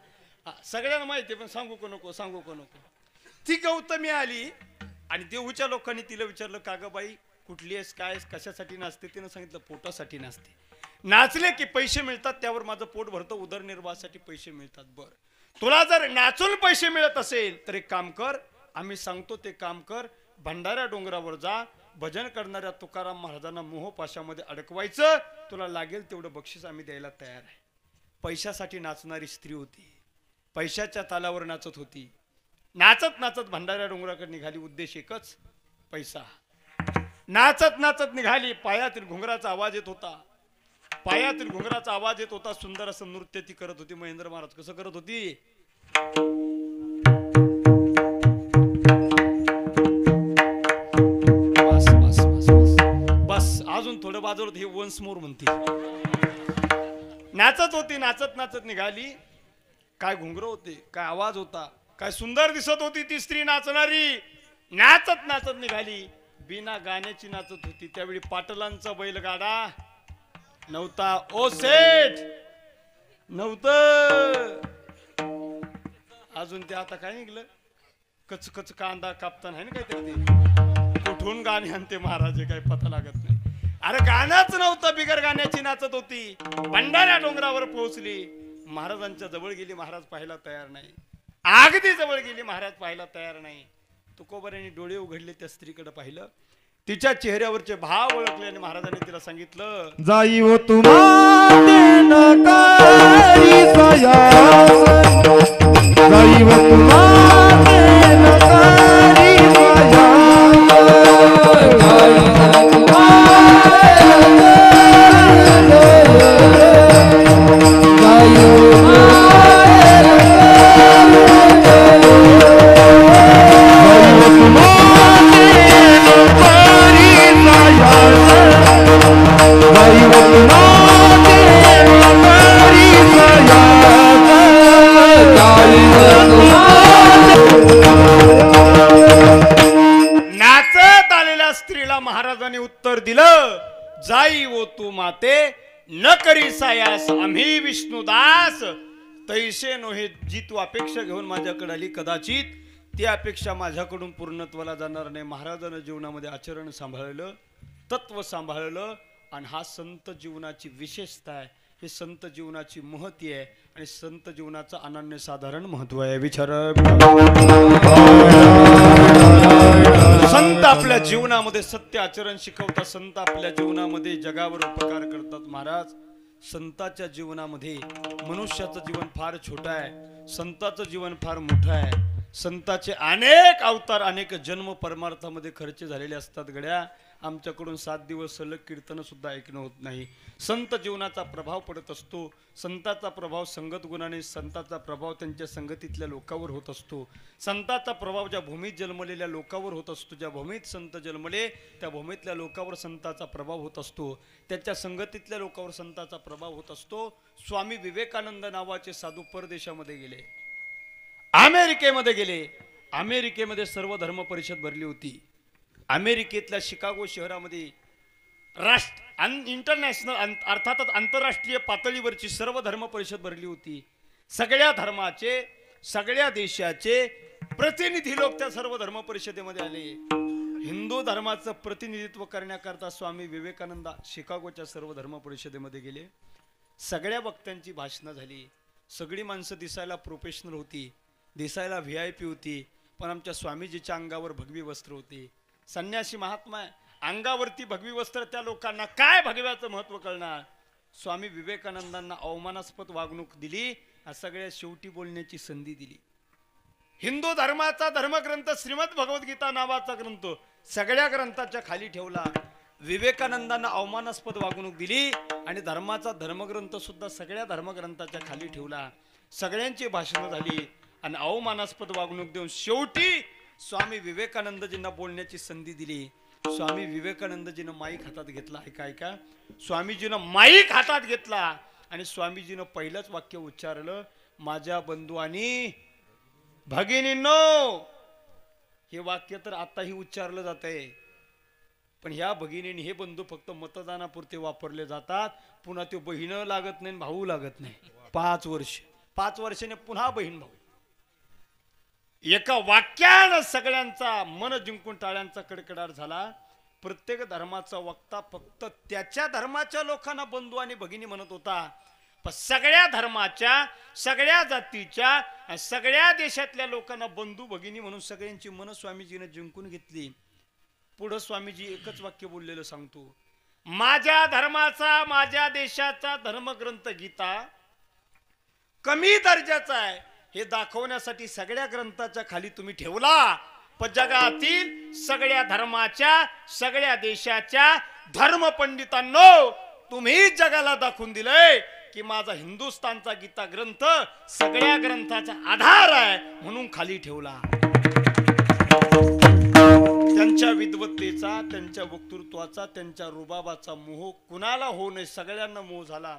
सगळ्यांना माहिती पण सांगू का नको. ती गौतमी आली आणि देऊच्या लोकांनी तिला विचारलं, का ग बाई कुठली आहेस, काय कशासाठी नाचते? तिनं सांगितलं पोटासाठी नाचते. नाचले की पैसे मिळतात, त्यावर माझं पोट भरतं, उदरनिर्वाहासाठी पैसे मिळतात. बरं, तुला जर नाचून पैसे मिळत असेल तर एक काम कर, आम्ही सांगतो ते काम कर. भंडाऱ्या डोंगरावर जा, भजन करणाऱ्या तुकाराम महाराजांना मोहपाशामध्ये अडकवायचं. तुला लागेल तेवढं बक्षीस आम्ही द्यायला तयार आहे. पैशासाठी नाचणारी स्त्री होती. पैशाच्या तालावर नाचत होती. नाचत नाचत भंडाऱ्या डोंगराकडे निघाली. उद्देश एकच, पैसा. नाचत नाचत निघाली. पायातील घुंगराचा आवाज येत होता. पायातील घुंगराचा आवाज येत होता. सुंदर असं नृत्य ती करत होती. महेंद्र महाराज कसं करत होती? बस बस बस बस बस अजून थोडं बाजूला हे वन्स मोर म्हणते. नाचत होती. नाचत नाचत निघाली. काय घुंगर होते, काय आवाज होता, काय सुंदर दिसत होती ती स्त्री नाचणारी. नाचत नाचत निघाली. बिना गाण्याची नाचत होती. त्यावेळी पाटलांचा बैलगाडा नव्हता. ओ सेठ नव्हतं अजून. ते आता काय निघलं, कच कच कांदा कापताना आहे ना काहीतरी. ते कुठून गाणे आणते महाराज काही पता लागत नाही. अरे गाणंच नव्हतं. बिगर गाण्याची नाचत होती. भंडाऱ्या डोंगरावर पोहोचली. महाराजांच्या जवळ गेली. महाराज पाहायला तयार नाही. अगदी जवळ गेली. महाराज पाहायला तयार नाही. तुकोबारांनी डोळे उघडले. त्या स्त्रीकडे पाहिलं. तिच्या चेहऱ्यावरचे भाव ओळखले आणि महाराजांनी तिला सांगितलं, जाई हो तुम्हा नकारी सयास, जाई हो तुम्हा नकारी नाचत आलेल्या स्त्रीला महाराजांनी उत्तर दिलं, जाई वो तू माते न करी सायास, आम्ही विष्णुदास तैसे नोहे. जी तू अपेक्षा घेऊन माझ्याकडे आली कदाचित ती अपेक्षा माझ्याकडून पूर्णत्वाला जाणार नाही. महाराजांना जीवनामध्ये आचरण सांभाळलं, तत्व सांभाळलं आणि हा संत जीवनाची विशेषता आहे. हे संत जीवनाची महती आहे आणि संत जीवनाचं अनन्यसाधारण महत्व आहे. विचार संत आपल्या जीवनामध्ये सत्य आचरण शिकवतात. संत आपल्या जीवनामध्ये जगावर उपकार करतात. महाराज संताच्या जीवनामध्ये मनुष्याचं जीवन फार छोटं आहे. संताचं जीवन फार मोठं आहे. संताचे अनेक अवतार अनेक जन्म परमार्थामध्ये खर्च झालेले असतात. गड्या आमच्याकडून 7 दिवस सलग कीर्तन सुद्धा ऐकणं होत नाही. संत जीवनाचा प्रभाव पडत असतो. संताचा प्रभाव संगत गुणाने, संताचा प्रभाव त्यांच्या संगतीतल्या लोकांवर होत असतो. संताचा प्रभाव ज्या भूमीत जन्मलेल्या लोकांवर होत असतो. ज्या भूमीत संत जन्मले त्या भूमीतल्या लोकांवर संताचा प्रभाव होत असतो. त्याच्या संगतीतल्या लोकांवर संताचा प्रभाव होत असतो. स्वामी विवेकानंद नावाचे साधू परदेशामध्ये गेले, अमेरिकेमध्ये गेले. अमेरिकेमध्ये सर्व धर्म परिषद भरली होती. अमेरिकेतल्या शिकागो शहरामध्ये इंटरनॅशनल अर्थातच आंतरराष्ट्रीय पातळीवरची सर्व धर्म परिषद भरली होती. सगळ्या धर्माचे, सगळ्या देशाचे प्रतिनिधी लोक त्या सर्व धर्म परिषदेमध्ये आले. हिंदू धर्माचं प्रतिनिधित्व करण्याकरता स्वामी विवेकानंद शिकागोच्या सर्व धर्म परिषदेमध्ये गेले. सगळ्या वक्त्यांची भाषणं झाली. सगळी माणसं दिसायला प्रोफेशनल होती, दिसायला VIP होती. पण आमच्या स्वामीजीच्या अंगावर भगवी वस्त्र होती. संन्यासी महात्मा आहे, अंगावरती भगवी वस्त्र. त्या लोकांना काय भगव्याचं महत्व कळणार. स्वामी विवेकानंदांना अवमानास्पद वागणूक दिली. सगळ्या शेवटी बोलण्याची संधी दिली. हिंदू धर्माचा धर्मग्रंथ श्रीमद भगवद्गीता नावाचा ग्रंथ सगळ्या ग्रंथाच्या खाली ठेवला. विवेकानंदांना अवमानास्पद वागणूक दिली आणि धर्माचा धर्मग्रंथ सुद्धा सगळ्या धर्मग्रंथाच्या खाली ठेवला. सगळ्यांची भाषणं झाली आणि अवमानास्पद वागणूक देऊन शेवटी स्वामी विवेकानंदजींना बोलण्याची संधी दिली. स्वामी विवेकानंदजीनं माईक हातात घेतला. ऐका ऐका, स्वामीजीनं माईक हातात घेतला आणि स्वामीजीनं पहिलंच वाक्य उच्चारलं, माझ्या बंधू आणि भगिनींनो. हे वाक्य तर आताही उच्चारलं जात आहे. पण ह्या भगिनींनी हे बंधू फक्त मतदानापुरते वापरले जातात. पुन्हा ते बहिणं लागत नाही, भाऊ लागत नाही. 5 वर्षाने पुन्हा बहीण भाऊ. एका वाक्यानं सगळ्यांचा मन जिंकून टाळ्यांचा कडकडाट झाला. प्रत्येक धर्माचा वक्ता फक्त त्याच्या धर्माच्या लोकांना बंधू आणि भगिनी म्हणत होता. पण सगळ्या धर्माच्या, सगळ्या जातीच्या, सगळ्या देशातल्या लोकांना बंधू भगिनी म्हणून सगळ्यांची मन स्वामीजीने जिंकून घेतली. पुढे स्वामीजी एकच वाक्य बोललेलं सांगतो, माझ्या धर्माचा, माझ्या देशाचा धर्मग्रंथ गीता कमी दर्जाचा आहे हे दाखवण्यासाठी सगळ्या ग्रंथाच्या खाली तुम्ही ठेवला. पण जगातील सगळ्या धर्माच्या, सगळ्या देशाच्या धर्मपंडितांनो, तुम्ही जगाला दाखवून दिलंय की माझा हिंदुस्थानचा गीता ग्रंथ सगळ्या ग्रंथाचा आधार आहे म्हणून खाली ठेवला. त्यांच्या विद्वत्तेचा, त्यांच्या वक्तृत्वाचा, त्यांच्या रुबाबाचा मोह कुणाला होऊ नये, सगळ्यांना मोह झाला.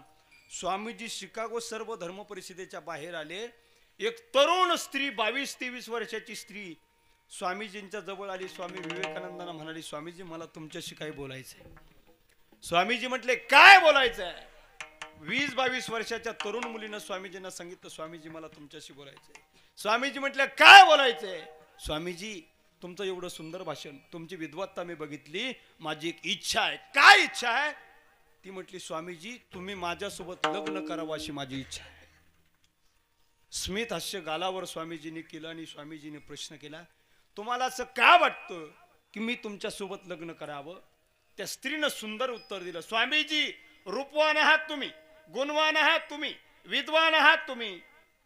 स्वामीजी शिकागो सर्व धर्म परिषदेच्या बाहेर आले. एक तरुण स्त्री, 22-23 वर्षाची स्त्री स्वामीजींच्या जवळ आली. स्वामी विवेकानंदांना म्हणाली, स्वामीजी मला तुमच्याशी काही बोलायचंय. स्वामीजी म्हटले, काय बोलायचंय? 20-22 वर्षाच्या तरुण मुलीनं स्वामीजींना सांगितलं, स्वामीजी मला तुमच्याशी बोलायचंय. स्वामीजी म्हटले, काय बोलायचंय? स्वामीजी तुमचं एवढं सुंदर भाषण, तुमची विद्वत्ता मी बघितली, माझी एक इच्छा आहे. काय इच्छा आहे? ती म्हटली, स्वामीजी तुम्ही माझ्यासोबत लग्न करावं अशी माझी इच्छा आहे. स्मित हास्य गालावर स्वामीजींनी केलं आणि स्वामीजींनी प्रश्न केला, तुम्हाला असं का वाटतं की मी तुमच्यासोबत लग्न करावं? त्या स्त्रीनं सुंदर उत्तर दिलं, स्वामीजी रूपवान आहात तुम्ही, गुणवान आहात तुम्ही, विद्वान आहात तुम्ही.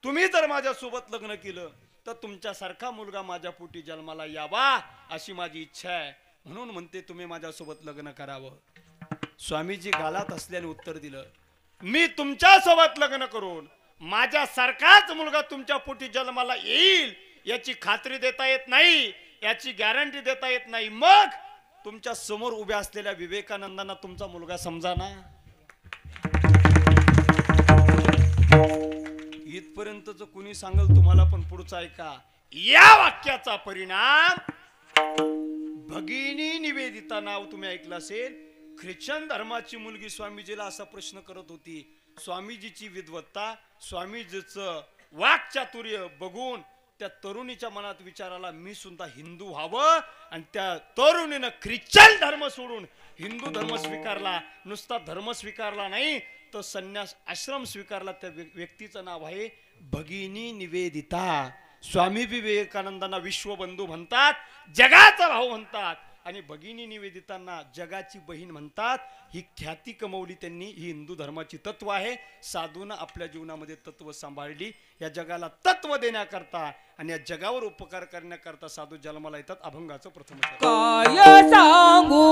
तुम्ही जर माझ्यासोबत लग्न केलं तर तुमच्यासारखा मुलगा माझ्या पोटी जन्माला यावा अशी माझी इच्छा आहे, म्हणून म्हणते तुम्ही माझ्यासोबत लग्न करावं. स्वामीजी गालात असल्याने उत्तर दिलं, मी तुमच्यासोबत लग्न करून माझ्यासारखाच मुलगा तुमच्या पोटी जन्माला येईल याची खात्री देता येत नाही, याची गॅरंटी देता येत नाही. मग तुमच्या समोर उभ्या असलेल्या विवेकानंदांना तुमचा मुलगा समजा ना. इथपर्यंतच कुणी सांगल, तुम्हाला पण पुढचा ऐका. या वाक्याचा परिणाम भगिनी निवेदिता नाव तुम्ही ऐकलं असेल. ख्रिश्चन धर्माची मुलगी स्वामीजीला असा प्रश्न करत होती. स्वामीजीची विद्वत्ता, स्वामीजीचं वाक्चातुर्य बघून त्या तरुणीच्या मनात विचार आला, मी सुद्धा हिंदू व्हावं. आणि त्या तरुणीनं ख्रिश्चन धर्म सोडून हिंदू धर्म स्वीकारला. नुसता धर्म स्वीकारला नाही तर संन्यास आश्रम स्वीकारला. त्या व्यक्तीचं नाव आहे भगिनी निवेदिता. स्वामी विवेकानंदांना विश्वबंधू म्हणतात, जगाचा भाऊ म्हणतात, आणि भगिनी निवेदितांना जगाची बहीण म्हणतात. ही ख्याती कमवली त्यांनी. ही हिंदू धर्माची तत्व आहे. साधूनं आपल्या जीवनामध्ये तत्व सांभाळली. या जगाला तत्व देण्याकरता आणि या जगावर उपकार करण्याकरता साधू जन्माला येतात. अभंगाचं प्रथम काय सांगू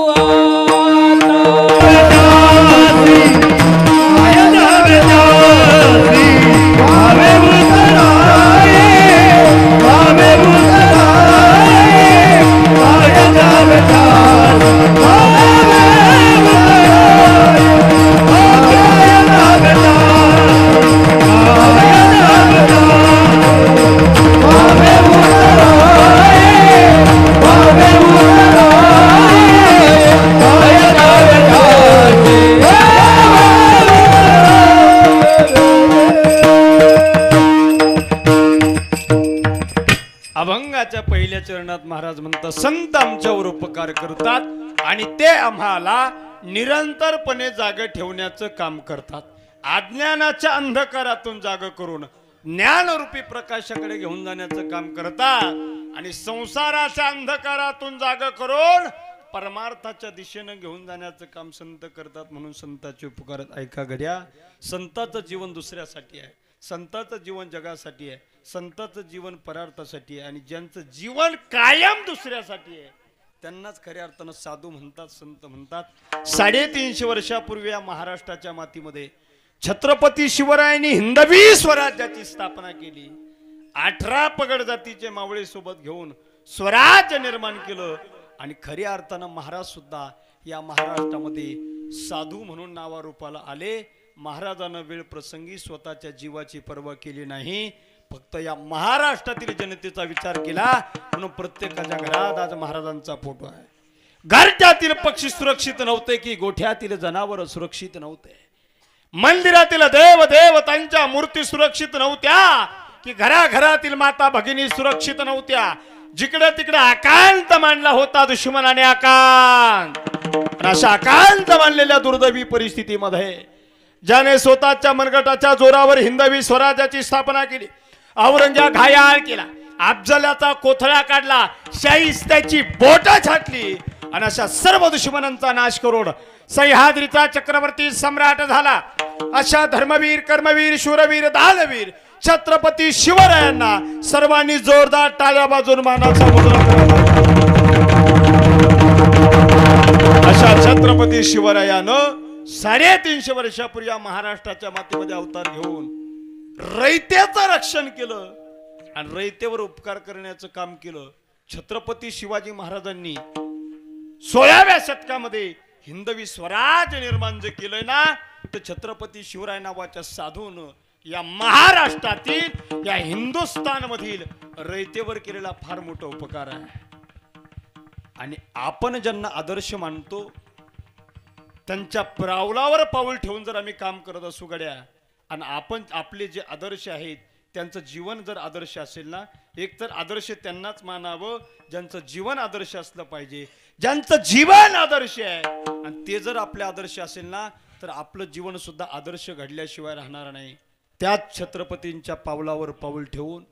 अभंगाच्या पहिल्या चरणात महाराज म्हणतात, संत आमच्यावर उपकार करतात आणि ते आम्हाला निरंतरपणे जागे ठेवण्याचं काम करतात. अज्ञानाच्या अंधकारातून जाग करून ज्ञानरूपी प्रकाशाकडे घेऊन जाण्याचं काम करतात आणि संसाराच्या अंधकारातून जाग करून परमार्थाच्या दिशेनं घेऊन जाण्याचं काम संत करतात. म्हणून संताचे उपकार ऐका घड्या. संताचं जीवन दुसऱ्यासाठी आहे, संताचं जीवन जगासाठी आहे, संताचं जीवन परार्थासाठी आहे. आणि ज्यांचं जीवन कायम दुसऱ्यासाठी आहे त्यांनाच खऱ्या अर्थानं साधू म्हणतात, संत म्हणतात. 350 वर्षापूर्वी या महाराष्ट्राच्या मातीमध्ये छत्रपती शिवरायांनी हिंदवी स्वराज्याची स्थापना केली. 18 पगड जातीचे मावळे सोबत घेऊन स्वराज्य निर्माण केलं. आणि खऱ्या अर्थानं महाराज सुद्धा या महाराष्ट्रामध्ये साधू म्हणून नावारूपाला आले. महाराजांना वेळ प्रसंगी स्वतःच्या जीवाची पर्वा केली नाही, फक्त या महाराष्ट्रातील जनतेचा विचार केला. म्हणून प्रत्येकाच्या घरात आज महाराजांचा फोटो आहे. घरट्यातील पक्षी सुरक्षित नव्हते की गोठ्यातील जनावर सुरक्षित नव्हते. मंदिरातील देव देवतांच्या मूर्ती सुरक्षित नव्हत्या की घराघरातील माता भगिनी सुरक्षित नव्हत्या. जिकडे तिकडे आकांत मांडला होता दुश्मनाने आकांत. अशा आकांत मांडलेल्या दुर्दैवी परिस्थितीमध्ये ज्याने स्वतःच्या मनगटाच्या जोरावर हिंदवी स्वराज्याची स्थापना केली, औरंगजेब घायाळ केला, अफजलाचा कोथळा काढला, शाहिस्त्याची बोट छाटली आणि अशा सर्व दुश्मनांचा नाश करून सह्याद्रीचा चक्रवर्ती सम्राट झाला. अशा धर्मवीर कर्मवीर शूरवीर दानवीर छत्रपती शिवरायांना सर्वांनी जोरदार टाळ्या वाजवून मानाचा मुजरा करा. अशा छत्रपती शिवरायानं 350 वर्षापूर्वी या महाराष्ट्राच्या मातीमध्ये अवतार घेऊन रयतेचं रक्षण केलं आणि रयतेवर उपकार करण्याचं काम केलं. छत्रपती शिवाजी महाराजांनी 16व्या शतकामध्ये हिंदवी स्वराज निर्माण जे केलंय ना, तर छत्रपती शिवराय नावाच्या साधून या महाराष्ट्रातील या हिंदुस्थान मधील रयतेवर केलेला फार मोठा उपकार आहे. आणि आपण ज्यांना आदर्श मानतो त्यांच्या पावलावर पाऊल ठेवून जर आम्ही काम करत असू गड्या, आणि आपण आपले जे आदर्श आहेत त्यांचं जीवन जर आदर्श असेल ना, एक तर आदर्श त्यांनाच मानावं ज्यांचं जीवन आदर्श असलं पाहिजे. ज्यांचं जीवन आदर्श आहे आणि ते जर आपले आदर्श असेल ना, तर आपलं जीवन सुद्धा आदर्श घडल्याशिवाय राहणार नाही. त्याच छत्रपतींच्या पावलावर पाऊल ठेवून